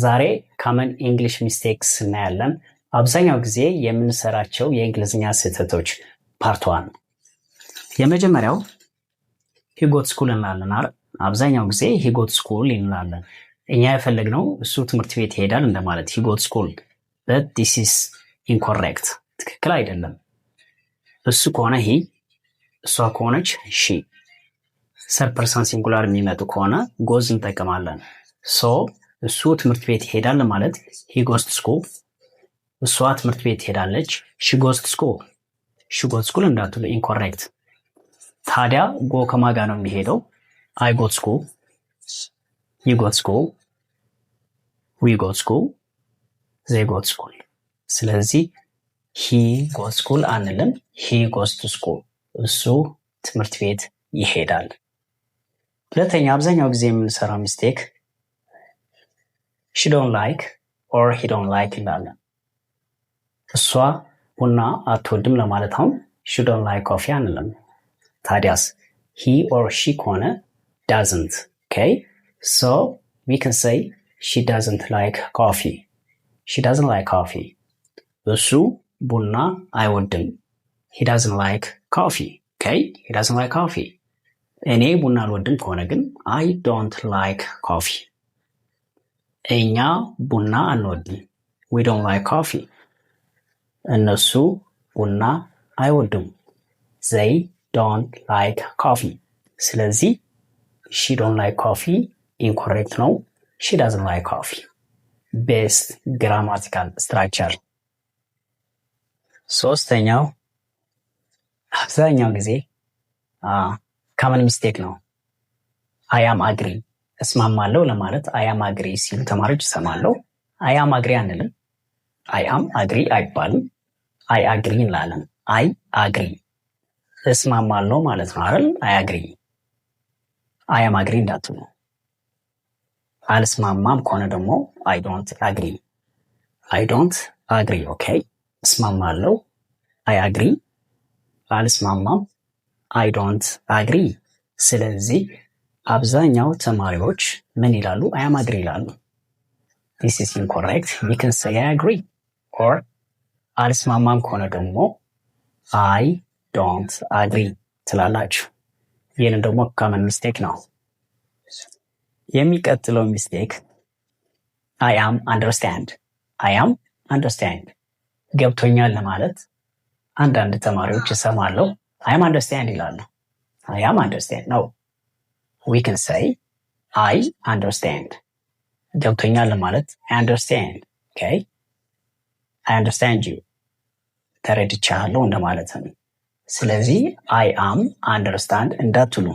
ዛሬ common English mistakes እናያለን። አብዛኛው ጊዜ የምንሰራቸው የእንግሊዝኛ ስህተቶች ፓርት 1 የመጀመሪያው he got school እንላለን አይደል? አብዛኛው ጊዜ he got school እንላለን። እኛ የፈለግነው እሱ ትምህርት ቤት ይሄዳል እንደማለት he got school but this is incorrect ትክክል አይደለም። እሱ ከሆነ he እሷ ከሆነች she third person singular የሚመጡ ከሆነ goes እንጠቀማለን። so እሱ ትምህርት ቤት ይሄዳል ማለት he goes to school እሷ ትምህርት ቤት ትሄዳለች she goes to school she goes to school እንዳትሉ incorrect ታዲያ go ከማጋ ነው የሚሄደው I go to school you go to school we go to school they go to school ስለዚህ he goes to school አንልም he goes to school እሱ ትምህርት ቤት ይሄዳል። ሁለተኛ አብዛኛው ጊዜ የምንሰራው ሚስቴክ she don't like or he don't like እንላለን። እሷ ቡና አትወድም ለማለት አሁን she don't like coffee አንልም። ታዲያስ he or she ከሆነ doesn't okay so we can say she doesn't like coffee she doesn't like coffee እሱ ቡና አይወድም he doesn't like coffee okay he doesn't like coffee እኔ ቡና አልወድም ከሆነ ግን I don't like coffee እኛ ቡና አንወድም we don't like coffee እነሱ ቡና አይወዱም they don't like coffee ስለዚህ she don't like coffee incorrect ነው she doesn't like coffee best grammatical structure ሶስተኛው አብዛኛው ጊዜ common mistake ነው I am agree እስማማለሁ ለማለት I am agree ሲሉ ተማሪዎች ይሰማለሁ I am agree አንልም I am agree አይባልም I agree እንላለን I agree እስማማለሁ ማለት ነው አይደል I agree I am agree እንዳትሉ አልስማማም ከሆነ ደግሞ I don't agree I don't agree okay እስማማለሁ I agree አልስማማም I don't agree ስለዚህ አብዛኛው ተማሪዎች ምን ይላሉ I am agree ይላሉ this is incorrect you can say I agree or አልስማማም ከሆነ ደግሞ I don't agree ትላላችሁ ይህንን ደግሞ common mistake ነው የሚቀጥለው mistake I am understand ገብቶኛል ለማለት አንዳንድ ተማሪዎች ይሰማሉ I am understand ይላሉ I am understand no we can say I understand ገብቶኛል ለማለት I understand okay I understand you ተረድቻለሁ እንደማለት ነው ስለዚህ I am understand እንዳትሉ